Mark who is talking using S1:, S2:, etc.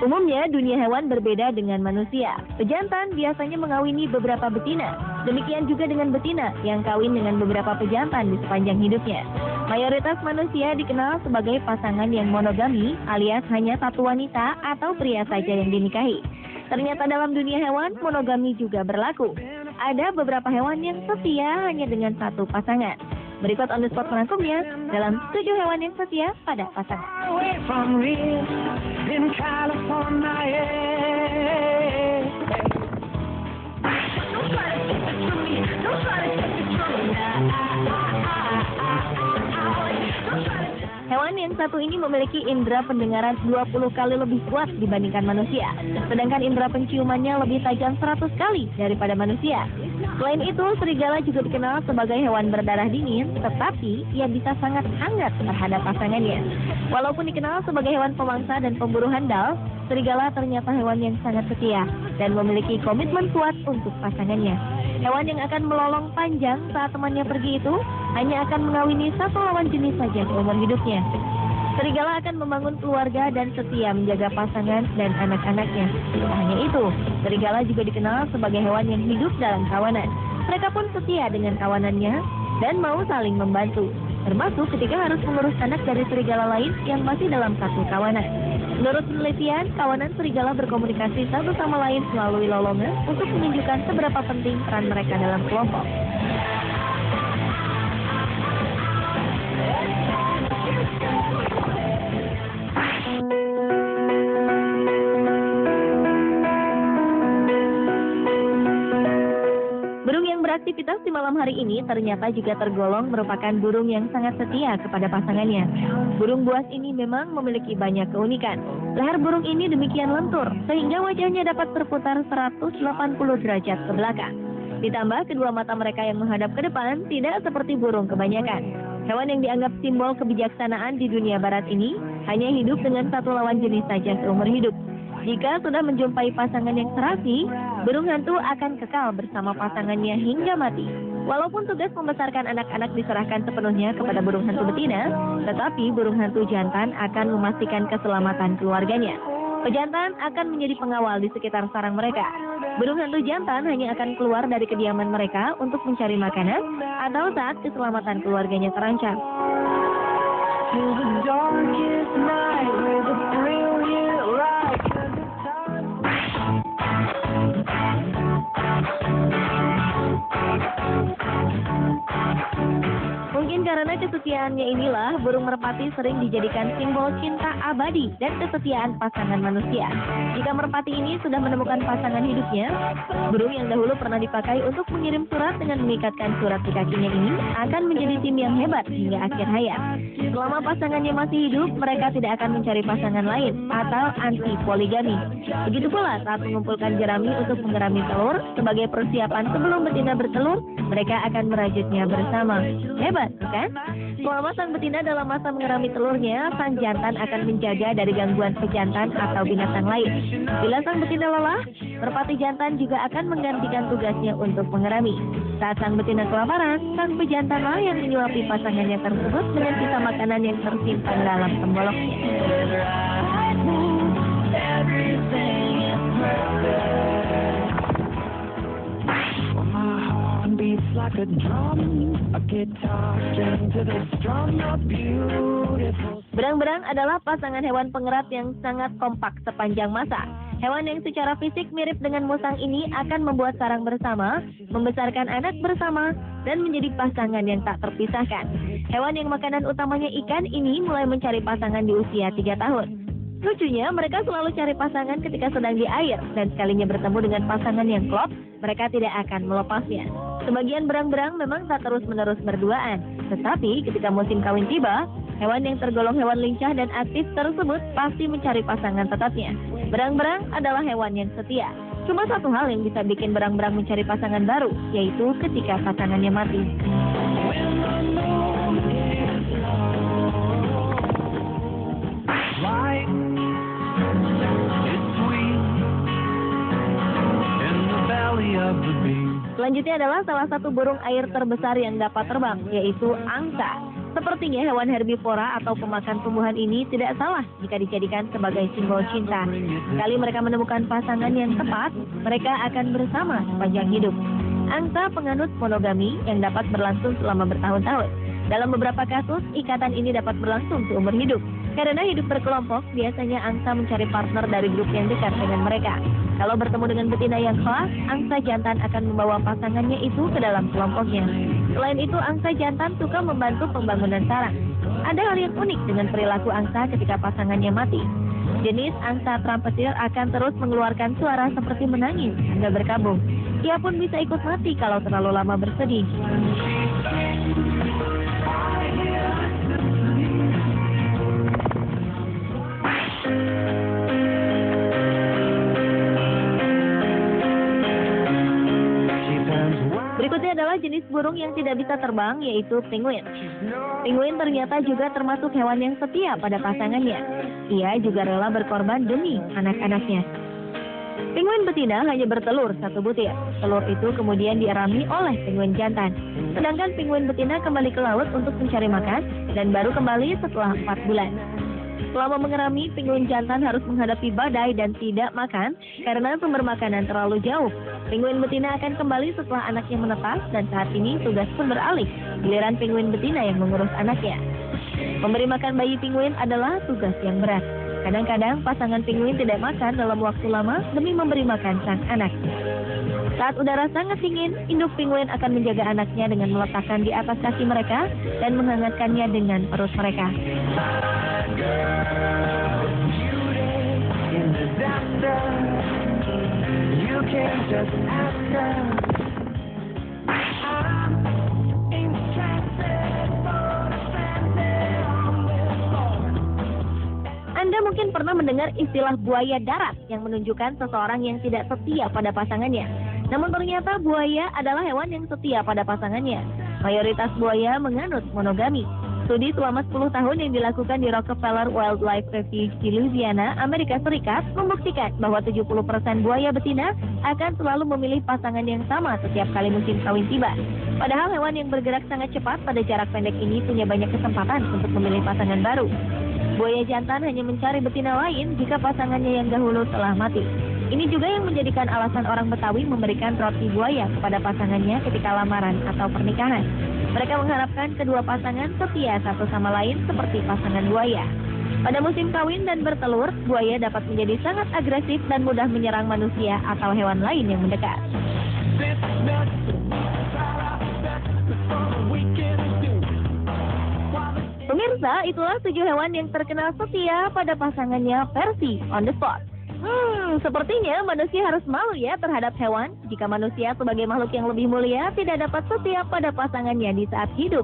S1: Umumnya, dunia hewan berbeda dengan manusia. Pejantan biasanya mengawini beberapa betina. Demikian juga dengan betina yang kawin dengan beberapa pejantan di sepanjang hidupnya. Mayoritas manusia dikenal sebagai pasangan yang monogami, alias hanya satu wanita atau pria saja yang dinikahi. Ternyata dalam dunia hewan, monogami juga berlaku. Ada beberapa hewan yang setia hanya dengan satu pasangan. Berikut on the spot merangkumnya dalam 7 hewan yang setia pada pasangan. Hewan yang satu ini memiliki indera pendengaran 20 kali lebih kuat dibandingkan manusia. Sedangkan indera penciumannya lebih tajam 100 kali daripada manusia. Selain itu, serigala juga dikenal sebagai hewan berdarah dingin, tetapi ia bisa sangat hangat terhadap pasangannya. Walaupun dikenal sebagai hewan pemangsa dan pemburu handal, serigala ternyata hewan yang sangat setia dan memiliki komitmen kuat untuk pasangannya. Hewan yang akan melolong panjang saat temannya pergi itu hanya akan mengawini satu lawan jenis saja seumur hidupnya. Serigala akan membangun keluarga dan setia menjaga pasangan dan anak-anaknya. Tak hanya itu, serigala juga dikenal sebagai hewan yang hidup dalam kawanan. Mereka pun setia dengan kawanannya dan mau saling membantu, termasuk ketika harus mengurus anak dari serigala lain yang masih dalam satu kawanan. Menurut penelitian, kawanan serigala berkomunikasi satu sama lain melalui lolongan untuk menunjukkan seberapa penting peran mereka dalam kelompok. Burung yang beraktivitas di malam hari ini ternyata juga tergolong merupakan burung yang sangat setia kepada pasangannya. Burung buas ini memang memiliki banyak keunikan. Leher burung ini demikian lentur, sehingga wajahnya dapat berputar 180 derajat ke belakang. Ditambah kedua mata mereka yang menghadap ke depan tidak seperti burung kebanyakan. Hewan yang dianggap simbol kebijaksanaan di dunia barat ini hanya hidup dengan satu lawan jenis saja seumur hidup. Jika sudah menjumpai pasangan yang serasi, burung hantu akan kekal bersama pasangannya hingga mati. Walaupun tugas membesarkan anak-anak diserahkan sepenuhnya kepada burung hantu betina, tetapi burung hantu jantan akan memastikan keselamatan keluarganya. Pejantan akan menjadi pengawal di sekitar sarang mereka. Burung hantu jantan hanya akan keluar dari kediaman mereka untuk mencari makanan atau saat keselamatan keluarganya terancam. Mungkin karena kesetiaannya inilah burung merpati sering dijadikan simbol cinta abadi dan kesetiaan pasangan manusia. Jika merpati ini sudah menemukan pasangan hidupnya, burung yang dahulu pernah dipakai untuk mengirim surat dengan mengikatkan surat di kakinya ini akan menjadi tim yang hebat hingga akhir hayat. Selama pasangannya masih hidup, mereka tidak akan mencari pasangan lain atau anti poligami. Begitu pula saat mengumpulkan jerami untuk mengerami telur sebagai persiapan sebelum betina bertelur, mereka akan merajutnya bersama. Hebat, bukan? Selama sang betina dalam masa mengerami telurnya, sang jantan akan menjaga dari gangguan pejantan atau binatang lain. Bila sang betina lelah, merpati jantan juga akan menggantikan tugasnya untuk mengerami. Saat sang betina kelaparan, sang pejantanlah yang menyuapi pasangannya tersebut dengan sisa makanan yang tersimpan dalam pemboloknya. Berang-berang adalah pasangan hewan pengerat yang sangat kompak sepanjang masa. Hewan yang secara fisik mirip dengan musang ini akan membuat sarang bersama, membesarkan anak bersama, dan menjadi pasangan yang tak terpisahkan. Hewan yang makanan utamanya ikan ini mulai mencari pasangan di usia 3 tahun. Lucunya, mereka selalu cari pasangan ketika sedang di air, dan sekalinya bertemu dengan pasangan yang klop, mereka tidak akan melepasnya. Sebagian berang-berang memang tak terus-menerus berduaan, tetapi ketika musim kawin tiba, hewan yang tergolong hewan lincah dan aktif tersebut pasti mencari pasangan tetapnya. Berang-berang adalah hewan yang setia. Cuma satu hal yang bisa bikin berang-berang mencari pasangan baru, yaitu ketika pasangannya mati. Selanjutnya adalah salah satu burung air terbesar yang dapat terbang, yaitu angsa. Sepertinya hewan herbivora atau pemakan tumbuhan ini tidak salah jika dijadikan sebagai simbol cinta. Sekali mereka menemukan pasangan yang tepat, mereka akan bersama sepanjang hidup. Angsa penganut monogami yang dapat berlangsung selama bertahun-tahun. Dalam beberapa kasus, ikatan ini dapat berlangsung seumur hidup. Karena hidup berkelompok, biasanya angsa mencari partner dari grup yang dekat dengan mereka. Kalau bertemu dengan betina yang kelas, angsa jantan akan membawa pasangannya itu ke dalam kelompoknya. Selain itu, angsa jantan suka membantu pembangunan sarang. Ada hal yang unik dengan perilaku angsa ketika pasangannya mati. Jenis angsa trumpeter akan terus mengeluarkan suara seperti menangis hingga berkabung. Ia pun bisa ikut mati kalau terlalu lama bersedih. Berikutnya adalah jenis burung yang tidak bisa terbang, yaitu penguin. Penguin ternyata juga termasuk hewan yang setia pada pasangannya. Ia juga rela berkorban demi anak-anaknya. Penguin betina hanya bertelur satu butir. Telur itu kemudian dierami oleh penguin jantan. Sedangkan penguin betina kembali ke laut untuk mencari makan dan baru kembali setelah 4 bulan. Selama mengerami, penguin jantan harus menghadapi badai dan tidak makan karena sumber makanan terlalu jauh. Penguin betina akan kembali setelah anaknya menetas dan saat ini tugas pun beralih. Giliran penguin betina yang mengurus anaknya. Memberi makan bayi penguin adalah tugas yang berat. Kadang-kadang pasangan penguin tidak makan dalam waktu lama demi memberi makan sang anak. Saat udara sangat dingin, induk penguin akan menjaga anaknya dengan meletakkan di atas kaki mereka dan menghangatkannya dengan perut mereka. Anda mungkin pernah mendengar istilah buaya darat yang menunjukkan seseorang yang tidak setia pada pasangannya. Namun ternyata buaya adalah hewan yang setia pada pasangannya. Mayoritas buaya menganut monogami. Studi selama 10 tahun yang dilakukan di Rockefeller Wildlife Refuge di Louisiana, Amerika Serikat, membuktikan bahwa 70% buaya betina akan selalu memilih pasangan yang sama setiap kali musim kawin tiba. Padahal hewan yang bergerak sangat cepat pada jarak pendek ini punya banyak kesempatan untuk memilih pasangan baru. Buaya jantan hanya mencari betina lain jika pasangannya yang dahulu telah mati. Ini juga yang menjadikan alasan orang Betawi memberikan roti buaya kepada pasangannya ketika lamaran atau pernikahan. Mereka mengharapkan kedua pasangan setia satu sama lain seperti pasangan buaya. Pada musim kawin dan bertelur, buaya dapat menjadi sangat agresif dan mudah menyerang manusia atau hewan lain yang mendekat. Pemirsa, itulah 7 hewan yang terkenal setia pada pasangannya versi On The Spot. Sepertinya manusia harus malu ya terhadap hewan jika manusia sebagai makhluk yang lebih mulia tidak dapat setia pada pasangannya di saat hidup.